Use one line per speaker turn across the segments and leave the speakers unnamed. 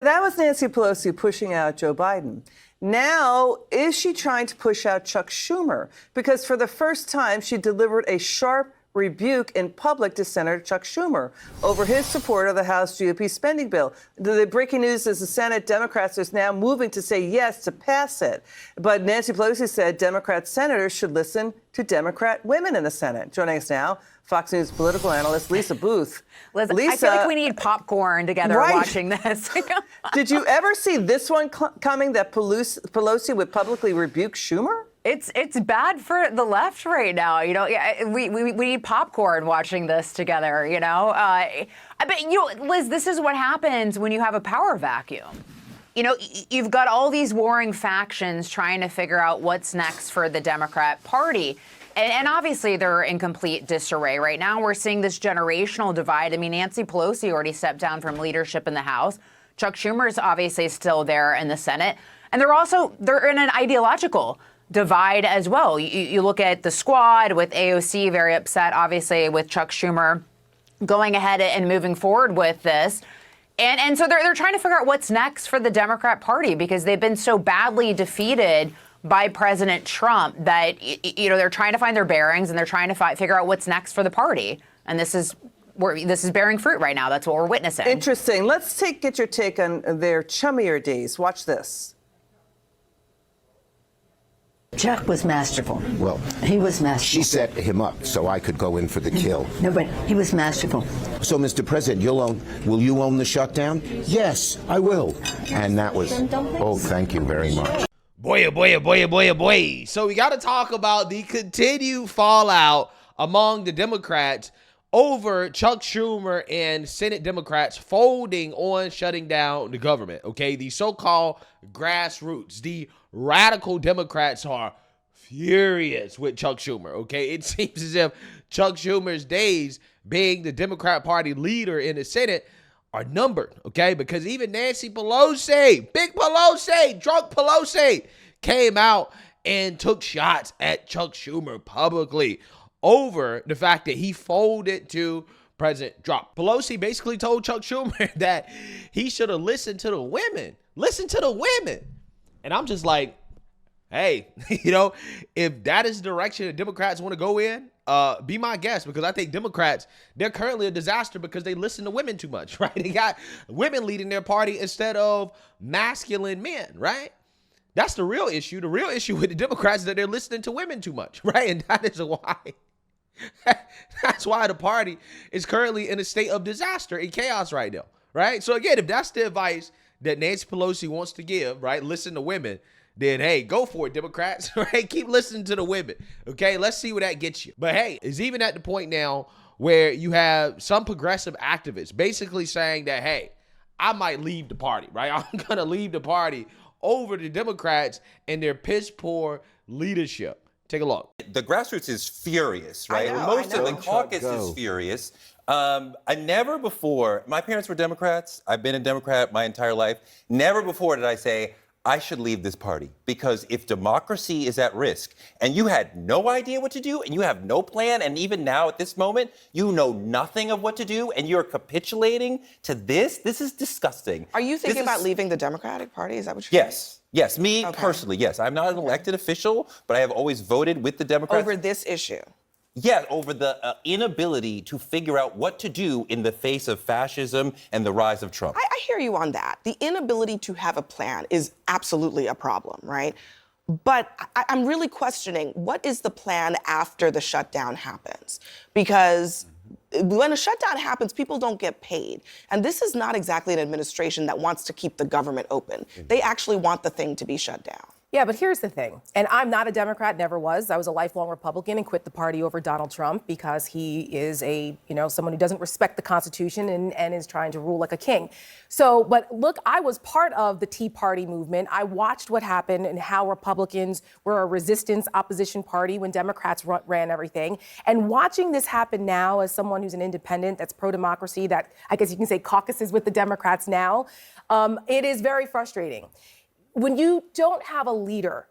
That was Nancy Pelosi pushing out Joe Biden. Now, is she trying to push out Chuck Schumer? Because for the first time, she delivered a sharp rebuke in public to Senator Chuck Schumer over his support of the House GOP spending bill. The breaking news is the Senate Democrats is now moving to say yes to pass it. But Nancy Pelosi said Democrat senators should listen to Democrat women in the Senate. Joining us now, Fox News political analyst Lisa Booth.
Lisa, I feel like we need popcorn together watching this.
Did you ever see this one coming, that Pelosi would publicly rebuke Schumer?
It's bad for the left right now. You know, we need popcorn watching this together, you know. But, you know, Liz, this is what happens when you have a power vacuum. You know, you've got all these warring factions trying to figure out what's next for the Democrat Party. And obviously, they're in complete disarray right now. We're seeing this generational divide. I mean, Nancy Pelosi already stepped down from leadership in the House. Chuck Schumer is obviously still there in the Senate. And they're in an ideological divide as well. You look at the squad with AOC very upset, obviously, with Chuck Schumer going ahead and moving forward with this. And so they're trying to figure out what's next for the Democrat Party because they've been so badly defeated by President Trump that, you know, they're trying to find their bearings and they're trying to figure out what's next for the party. And this is bearing fruit right now. That's what we're witnessing.
Interesting. Let's get your take on their chummier days. Watch this.
Chuck was masterful.
Well,
he was masterful.
She set him up so I could go in for the kill.
No, but he was masterful.
So, Mr. President, will you own the shutdown? Yes, I will. And that was, oh, thank you very much.
Boy, oh boy, oh boy, oh boy, oh boy. So we got to talk about the continued fallout among the Democrats over Chuck Schumer and Senate Democrats folding on shutting down the government, okay? The so-called grassroots, the radical Democrats are furious with Chuck Schumer, okay? It seems as if Chuck Schumer's days being the Democrat Party leader in the Senate are numbered, okay? Because even Nancy Pelosi, big Pelosi, drunk Pelosi, came out and took shots at Chuck Schumer publicly over the fact that he folded to President Trump. Pelosi basically told Chuck Schumer that he should have listened to the women. Listen to the women. And I'm just like, hey, you know, if that is the direction that Democrats want to go in, be my guest, because I think Democrats, they're currently a disaster because they listen to women too much, right? They got women leading their party instead of masculine men, right? That's the real issue. The real issue with the Democrats is that they're listening to women too much, right? And that is why. That's why the party is currently in a state of disaster and chaos right now, right? So again, if that's the advice that Nancy Pelosi wants to give, right, listen to women, then hey, go for it, Democrats, right? Keep listening to the women, okay? Let's see where that gets you. But hey, it's even at the point now where you have some progressive activists basically saying that, hey, I might leave the party, right? I'm going to leave the party over the Democrats and their piss poor leadership. Take a look.
The grassroots is furious, right? Most of the caucus is furious. I never before, my parents were Democrats. I've been a Democrat my entire life. Never before did I say, I should leave this party, because if democracy is at risk and you had no idea what to do and you have no plan, and even now at this moment, you know nothing of what to do and you're capitulating to this is disgusting.
Are you thinking about leaving the Democratic Party? Is that what you're saying?
Yes, me personally, yes. I'm not an elected official, but I have always voted with the Democrats.
Over this issue?
Yeah, over the inability to figure out what to do in the face of fascism and the rise of Trump.
I hear you on that. The inability to have a plan is absolutely a problem, right? But I'm really questioning, what is the plan after the shutdown happens? Because when a shutdown happens, people don't get paid. And this is not exactly an administration that wants to keep the government open. They actually want the thing to be shut down.
Yeah, but here's the thing. And I'm not a Democrat, never was. I was a lifelong Republican and quit the party over Donald Trump because he is someone who doesn't respect the Constitution and is trying to rule like a king. So, but look, I was part of the Tea Party movement. I watched what happened and how Republicans were a resistance opposition party when Democrats ran everything. And watching this happen now as someone who's an independent that's pro-democracy, that I guess you can say caucuses with the Democrats now, it is very frustrating. When you don't have a leader,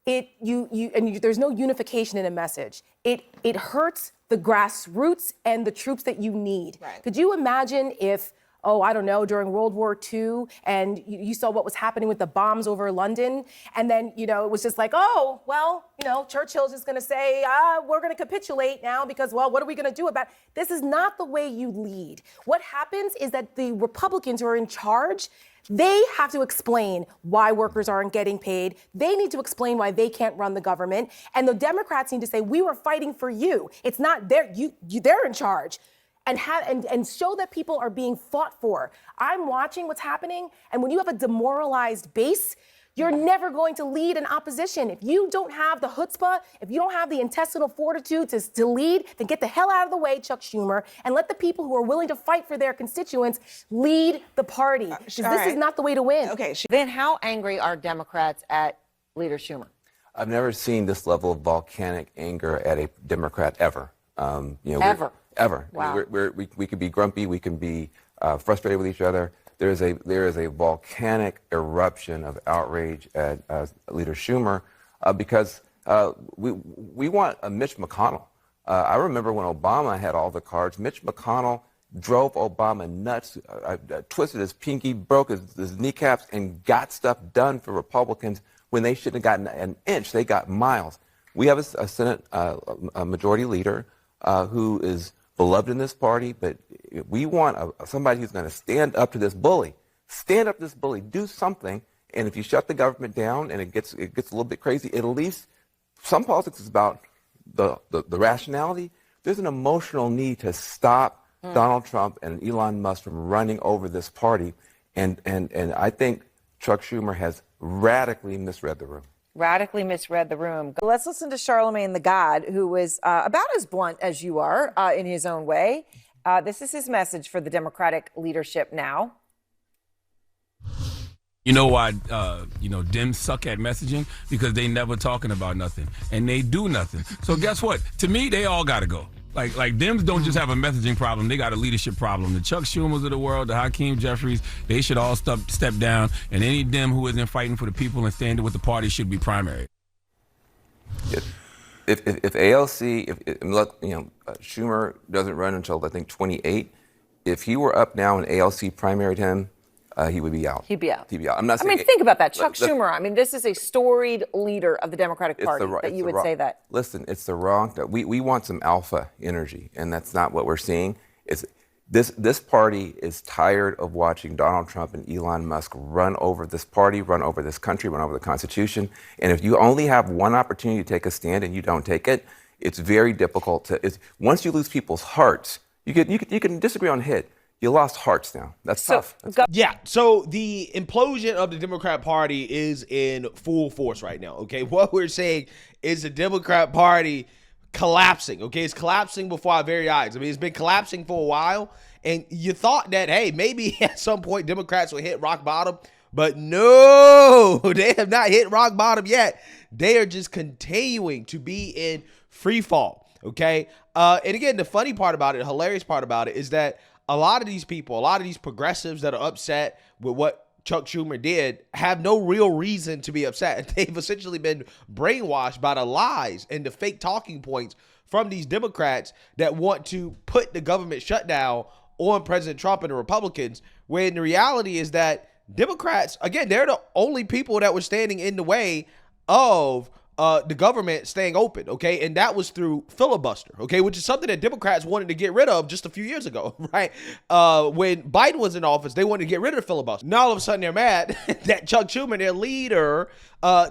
there's no unification in a message. It hurts the grassroots and the troops that you need. Right. Could you imagine if oh, I don't know, during World War II, and you saw what was happening with the bombs over London, and then, you know, it was just like, oh, well, you know, Churchill's just going to say, we're going to capitulate now because, well, what are we going to do about it? This is not the way you lead. What happens is that the Republicans who are in charge, they have to explain why workers aren't getting paid. They need to explain why they can't run the government. And the Democrats need to say, we were fighting for you. It's not they're in charge. And show that people are being fought for. I'm watching what's happening. And when you have a demoralized base, you're never going to lead an opposition. If you don't have the chutzpah, if you don't have the intestinal fortitude to lead, then get the hell out of the way, Chuck Schumer, and let the people who are willing to fight for their constituents lead the party. Because this is not the way to win.
Okay. Then how angry are Democrats at Leader Schumer?
I've never seen this level of volcanic anger at a Democrat ever.
Ever.
Wow. We could be grumpy. We can be frustrated with each other. There is a volcanic eruption of outrage at Leader Schumer because we want a Mitch McConnell. I remember when Obama had all the cards. Mitch McConnell drove Obama nuts, twisted his pinky, broke his kneecaps, and got stuff done for Republicans when they shouldn't have gotten an inch. They got miles. We have a Senate majority leader who is beloved in this party, but we want somebody who's going to stand up to this bully. Stand up to this bully. Do something. And if you shut the government down and it gets a little bit crazy, at least some politics is about the rationality. There's an emotional need to stop Donald Trump and Elon Musk from running over this party. And I think Chuck Schumer has radically misread the room.
Radically misread the room. Let's listen to Charlemagne the God, who was about as blunt as you are in his own way. This is his message for the Democratic leadership now.
You know why, Dems suck at messaging? Because they never talking about nothing, and they do nothing. So guess what? To me, they all got to go. Like Dems don't just have a messaging problem, they got a leadership problem. The Chuck Schumers of the world, the Hakeem Jeffries, they should all step down, and any Dem who isn't fighting for the people and standing with the party should be primary.
If ALC, Schumer doesn't run until I think 28. If he were up now and ALC primaried him, he would be out.
He'd be out.
I'm not saying.
Think about that. Chuck Schumer. I mean, this is a storied leader of the Democratic Party that you would say that.
Listen, it's the wrong. We want some alpha energy, and that's not what we're seeing. This party is tired of watching Donald Trump and Elon Musk run over this party, run over this country, run over the Constitution. And if you only have one opportunity to take a stand and you don't take it, it's very difficult to. Once you lose people's hearts, you can disagree on hit. You lost hearts now. That's tough.
Yeah. So the implosion of the Democrat Party is in full force right now. Okay. What we're saying is the Democrat Party collapsing. Okay. It's collapsing before our very eyes. I mean, it's been collapsing for a while. And you thought that, hey, maybe at some point Democrats will hit rock bottom. But no, they have not hit rock bottom yet. They are just continuing to be in free fall. Okay. And again, the funny part about it, the hilarious part about it is that a lot of these people, a lot of these progressives that are upset with what Chuck Schumer did have no real reason to be upset. They've essentially been brainwashed by the lies and the fake talking points from these Democrats that want to put the government shutdown on President Trump and the Republicans, when the reality is that Democrats, again, they're the only people that were standing in the way of the government staying open, okay? And that was through filibuster, okay? Which is something that Democrats wanted to get rid of just a few years ago, right? When Biden was in office, they wanted to get rid of the filibuster. Now all of a sudden they're mad that Chuck Schumer, their leader,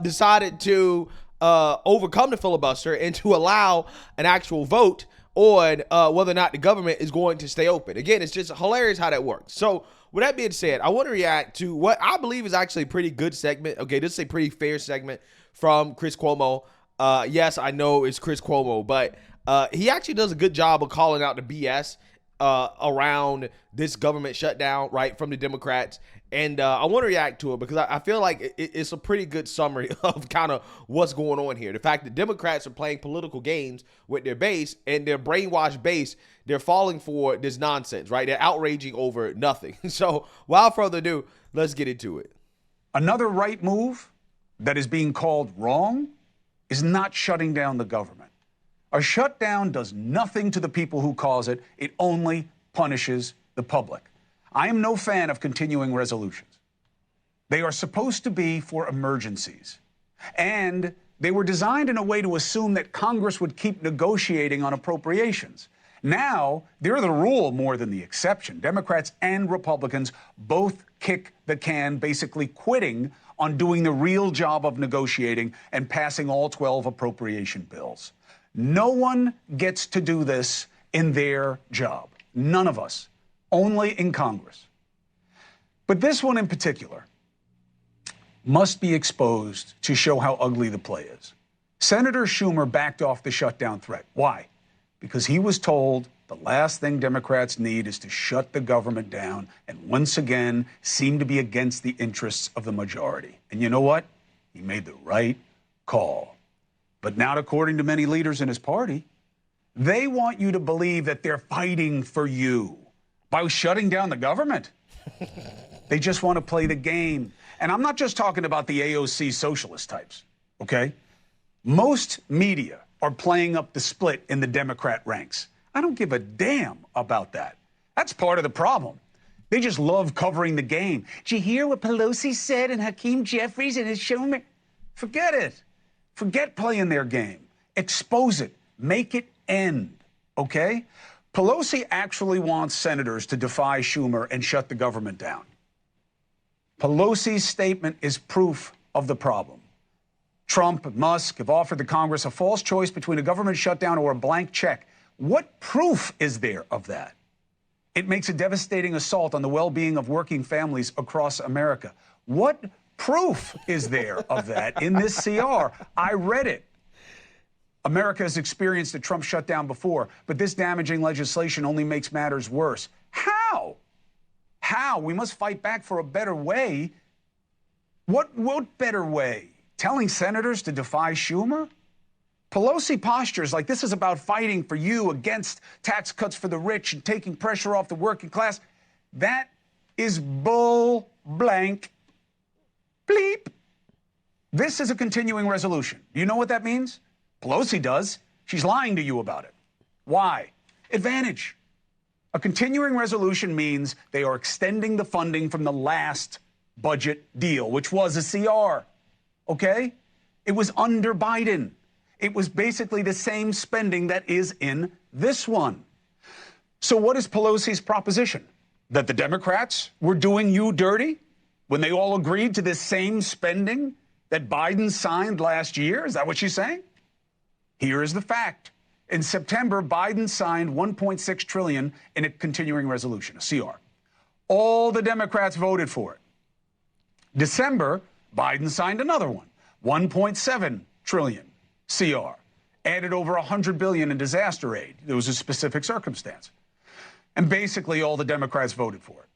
decided to overcome the filibuster and to allow an actual vote on whether or not the government is going to stay open. Again, it's just hilarious how that works. So with that being said, I want to react to what I believe is actually a pretty good segment. Okay, this is a pretty fair segment from Chris Cuomo. Yes, I know it's Chris Cuomo, but he actually does a good job of calling out the BS around this government shutdown, right, from the Democrats. And I want to react to it because I feel like it's a pretty good summary of kind of what's going on here. The fact that Democrats are playing political games with their base, and their brainwashed base, they're falling for this nonsense, right? They're outraging over nothing. So without further ado, let's get into it.
Another right move that is being called wrong is not shutting down the government. A shutdown does nothing to the people who cause it. It only punishes the public. I am no fan of continuing resolutions. They are supposed to be for emergencies. And they were designed in a way to assume that Congress would keep negotiating on appropriations. Now, they're the rule more than the exception. Democrats and Republicans both kick the can, basically quitting on doing the real job of negotiating and passing all 12 appropriation bills. No one gets to do this in their job. None of us. Only in Congress. But this one in particular must be exposed to show how ugly the play is. Senator Schumer backed off the shutdown threat. Why? Because he was told the last thing Democrats need is to shut the government down and once again seem to be against the interests of the majority. And you know what? He made the right call. But not according to many leaders in his party. They want you to believe that they're fighting for you by shutting down the government. They just want to play the game. And I'm not just talking about the AOC socialist types, okay? Most media are playing up the split in the Democrat ranks. I don't give a damn about that. That's part of the problem. They just love covering the game. Did you hear what Pelosi said and Hakeem Jeffries and his Schumer? Forget it. Forget playing their game. Expose it. Make it end, okay? Pelosi actually wants senators to defy Schumer and shut the government down. Pelosi's statement is proof of the problem. Trump and Musk have offered the Congress a false choice between a government shutdown or a blank check. What proof is there of that? It makes a devastating assault on the well-being of working families across America. What proof is there of that in this CR? I read it. America has experienced a Trump shutdown before, but this damaging legislation only makes matters worse. How? How? We must fight back for a better way. What better way? Telling senators to defy Schumer? Pelosi postures like this is about fighting for you against tax cuts for the rich and taking pressure off the working class. That is bull blank bleep. This is a continuing resolution. Do you know what that means? Pelosi does. She's lying to you about it. Why? Advantage. A continuing resolution means they are extending the funding from the last budget deal, which was a CR. Okay? It was under Biden. It was basically the same spending that is in this one. So what is Pelosi's proposition? That the Democrats were doing you dirty when they all agreed to this same spending that Biden signed last year? Is that what she's saying? Here is the fact. In September, Biden signed $1.6 trillion in a continuing resolution, a CR. All the Democrats voted for it. December, Biden signed another one, $1.7 trillion CR. Added over $100 billion in disaster aid. There was a specific circumstance. And basically all the Democrats voted for it.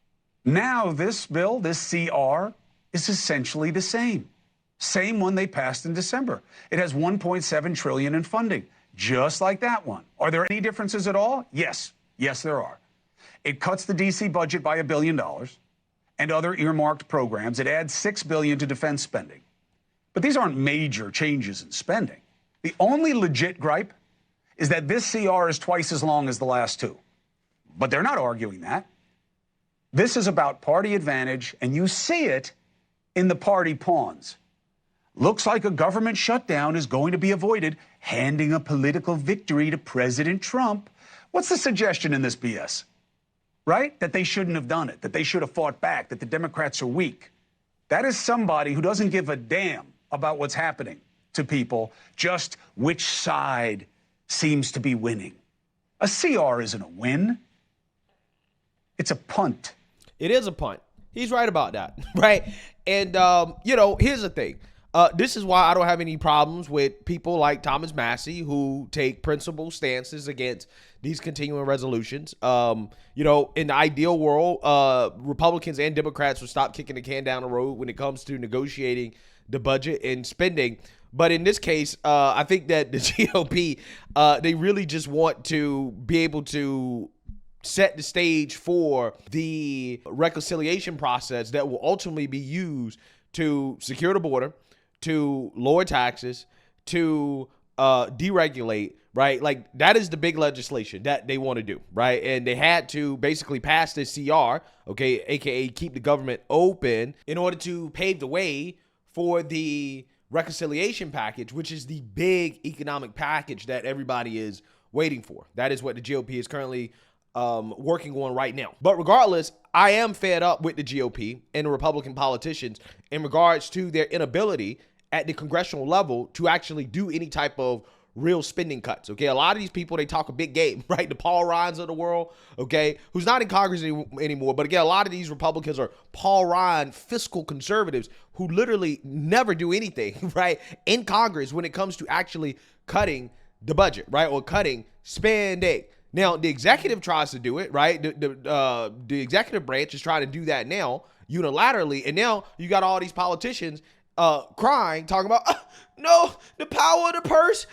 Now this bill, this CR, is essentially the same. Same one they passed in December. It has $1.7 trillion in funding, just like that one. Are there any differences at all? Yes. Yes, there are. It cuts the D.C. budget by $1 billion and other earmarked programs. It adds $6 billion to defense spending. But these aren't major changes in spending. The only legit gripe is that this CR is twice as long as the last two. But they're not arguing that. This is about party advantage, and you see it in the party pawns. Looks like a government shutdown is going to be avoided, handing a political victory to President Trump. What's the suggestion in this BS? Right? That they shouldn't have done it, that they should have fought back, that the Democrats are weak. That is somebody who doesn't give a damn about what's happening to people, just which side seems to be winning. A CR isn't a win. It's a punt.
It is a punt. He's right about that, right? And, here's the thing. This is why I don't have any problems with people like Thomas Massey who take principled stances against these continuing resolutions. In the ideal world, Republicans and Democrats would stop kicking the can down the road when it comes to negotiating the budget and spending. But in this case, I think that the GOP, they really just want to be able to set the stage for the reconciliation process that will ultimately be used to secure the border, to lower taxes, to deregulate, right? Like, that is the big legislation that they want to do, right? And they had to basically pass this CR, okay, aka keep the government open, in order to pave the way for the reconciliation package, which is the big economic package that everybody is waiting for. That is what the GOP is currently working on right now. But regardless, I am fed up with the GOP and the Republican politicians in regards to their inability at the congressional level to actually do any type of real spending cuts. Okay, a lot of these people, they talk a big game, right? The Paul Ryans of the world, okay, who's not in Congress anymore. But again, a lot of these Republicans are Paul Ryan fiscal conservatives who literally never do anything, right, in Congress when it comes to actually cutting the budget, right, or cutting spending. Now, the executive tries to do it, right? The executive branch is trying to do that now unilaterally, and now you got all these politicians crying, talking about, no, the power of the purse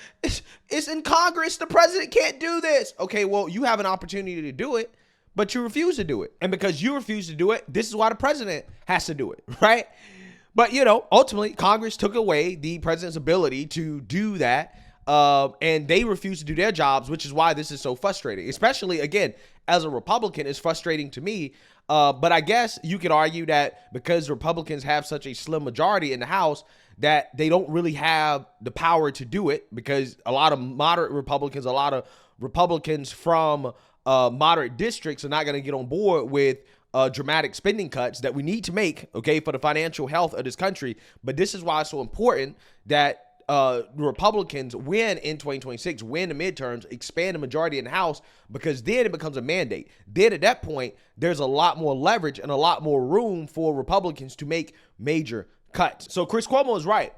is in Congress. The president can't do this. Okay, well, you have an opportunity to do it, but you refuse to do it. And because you refuse to do it, this is why the president has to do it, right? But, you know, ultimately, Congress took away the president's ability to do that, and they refuse to do their jobs, which is why this is so frustrating. Especially, again, as a Republican, it's frustrating to me. But I guess you could argue that because Republicans have such a slim majority in the House, that they don't really have the power to do it, because a lot of moderate Republicans, a lot of Republicans from moderate districts are not going to get on board with dramatic spending cuts that we need to make, okay, for the financial health of this country. But this is why it's so important that the Republicans win in 2026, win the midterms, expand the majority in the House, because then it becomes a mandate. Then at that point, there's a lot more leverage and a lot more room for Republicans to make major cuts. So Chris Cuomo is right.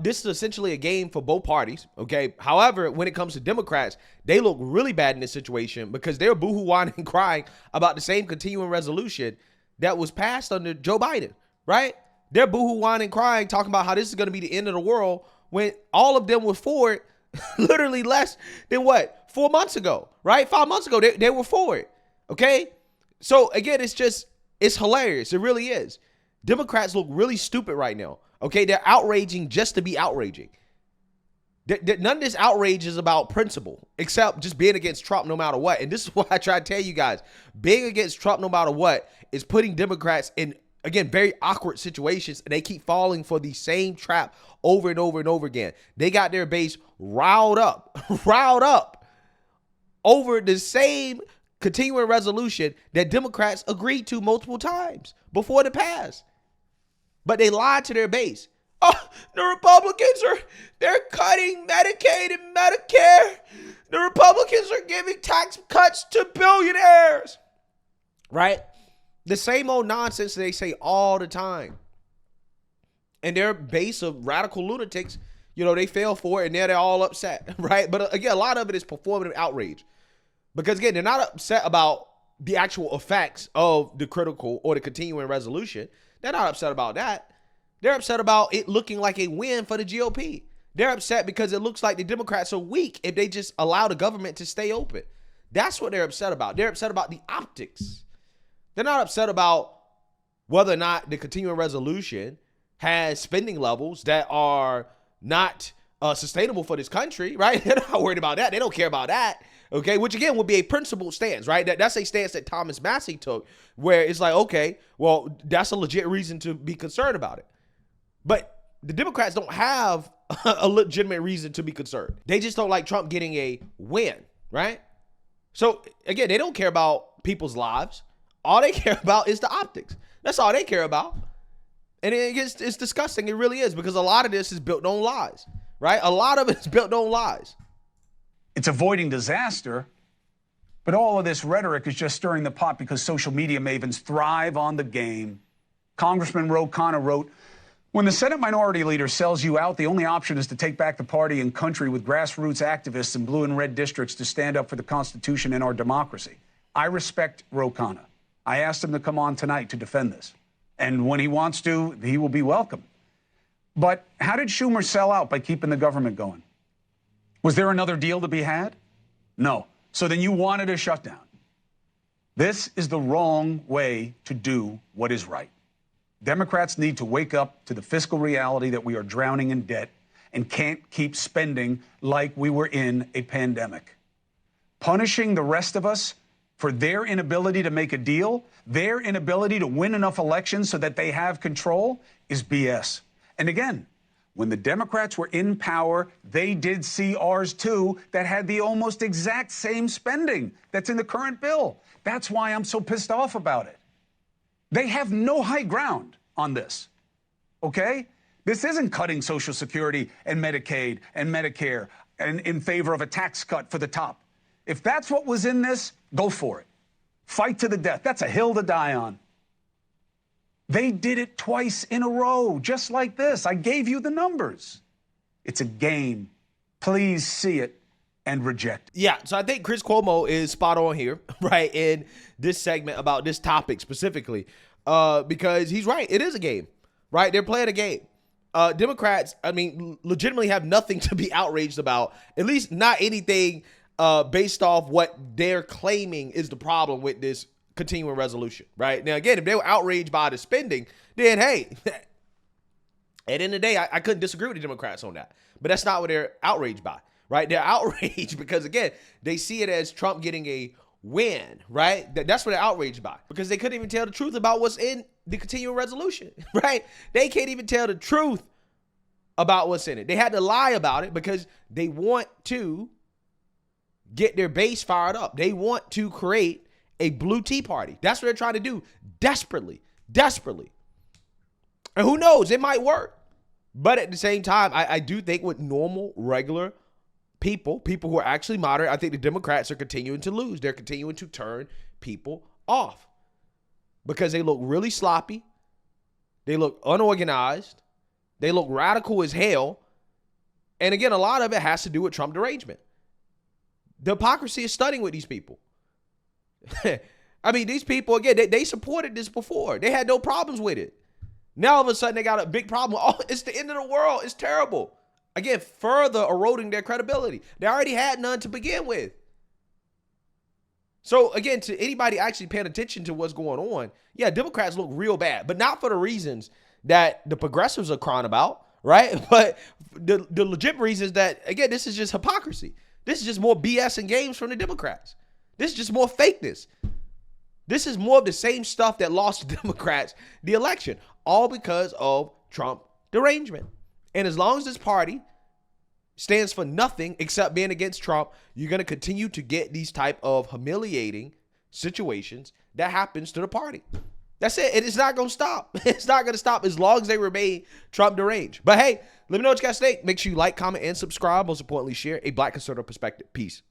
This is essentially a game for both parties, okay? However, when it comes to Democrats, they look really bad in this situation because they're boohoo whining and crying about the same continuing resolution that was passed under Joe Biden, right? They're boohoo whining and crying, talking about how this is going to be the end of the world, when all of them were for it literally less than 4 months ago, right? 5 months ago, they were for it, okay? So again, it's hilarious. It really is. Democrats look really stupid right now, okay? They're outraging just to be outraging. None of this outrage is about principle, except just being against Trump no matter what. And this is what I try to tell you guys. Being against Trump no matter what is putting Democrats in, again, very awkward situations, and they keep falling for the same trap over and over and over again. They got their base riled up over the same continuing resolution that Democrats agreed to multiple times before the pass. But they lied to their base. Oh, the Republicans they're cutting Medicaid and Medicare. The Republicans are giving tax cuts to billionaires, right? The same old nonsense they say all the time. And their base of radical lunatics, you know, they fell for it, and now they're all upset, right? But again, a lot of it is performative outrage. Because again, they're not upset about the actual effects of the critical or the continuing resolution. They're not upset about that. They're upset about it looking like a win for the GOP. They're upset because it looks like the Democrats are weak if they just allow the government to stay open. That's what they're upset about. They're upset about the optics. They're not upset about whether or not the continuing resolution has spending levels that are not sustainable for this country, right? They're not worried about that. They don't care about that, okay? Which, again, would be a principled stance, right? That's a stance that Thomas Massie took, where it's like, okay, well, that's a legit reason to be concerned about it. But the Democrats don't have a legitimate reason to be concerned. They just don't like Trump getting a win, right? So, again, they don't care about people's lives. All they care about is the optics. That's all they care about. And it's disgusting. It really is, because a lot of this is built on lies, right? A lot of it is built on lies.
It's avoiding disaster, but all of this rhetoric is just stirring the pot because social media mavens thrive on the game. Congressman Ro Khanna wrote, when the Senate Minority Leader sells you out, the only option is to take back the party and country with grassroots activists in blue and red districts to stand up for the Constitution and our democracy. I respect Ro Khanna. I asked him to come on tonight to defend this. And when he wants to, he will be welcome. But how did Schumer sell out by keeping the government going? Was there another deal to be had? No. So then you wanted a shutdown. This is the wrong way to do what is right. Democrats need to wake up to the fiscal reality that we are drowning in debt and can't keep spending like we were in a pandemic. Punishing the rest of us for their inability to make a deal, their inability to win enough elections so that they have control, is BS. And again, when the Democrats were in power, they did CRs too that had the almost exact same spending that's in the current bill. That's why I'm so pissed off about it. They have no high ground on this, okay? This isn't cutting Social Security and Medicaid and Medicare and in favor of a tax cut for the top. If that's what was in this, go for it. Fight to the death. That's a hill to die on. They did it twice in a row, just like this. I gave you the numbers. It's a game. Please see it and reject it.
Yeah, so I think Chris Cuomo is spot on here, right, in this segment about this topic specifically, because he's right. It is a game, right? They're playing a game. Democrats, I mean, legitimately have nothing to be outraged about, at least not anything based off what they're claiming is the problem with this continuing resolution, right? Now, again, if they were outraged by the spending, then, hey, at the end of the day, I couldn't disagree with the Democrats on that. But that's not what they're outraged by, right? They're outraged because, again, they see it as Trump getting a win, right? That's what they're outraged by, because they couldn't even tell the truth about what's in the continuing resolution, right? They can't even tell the truth about what's in it. They had to lie about it because they want to get their base fired up. They want to create a blue tea party. That's what they're trying to do desperately. And who knows, it might work. But at the same time, I do think with normal, regular people who are actually moderate, I think the Democrats are continuing to lose. They're continuing to turn people off because they look really sloppy. They look unorganized. They look radical as hell. And again, a lot of it has to do with Trump derangement. The hypocrisy is stunning with these people. I mean, these people, again, they supported this before. They had no problems with it. Now, all of a sudden, they got a big problem. Oh, it's the end of the world. It's terrible. Again, further eroding their credibility. They already had none to begin with. So, again, to anybody actually paying attention to what's going on, yeah, Democrats look real bad, but not for the reasons that the progressives are crying about, right? But the legit reasons that, again, this is just hypocrisy. This is just more BS and games from the Democrats. This is just more fakeness. This is more of the same stuff that lost the Democrats the election, all because of Trump derangement. And as long as this party stands for nothing except being against Trump, you're going to continue to get these type of humiliating situations that happens to the party. That's it. It's not going to stop. It's not going to stop as long as they remain Trump deranged. But hey, let me know what you guys think. Make sure you like, comment, and subscribe. Most importantly, share a Black conservative perspective. Peace.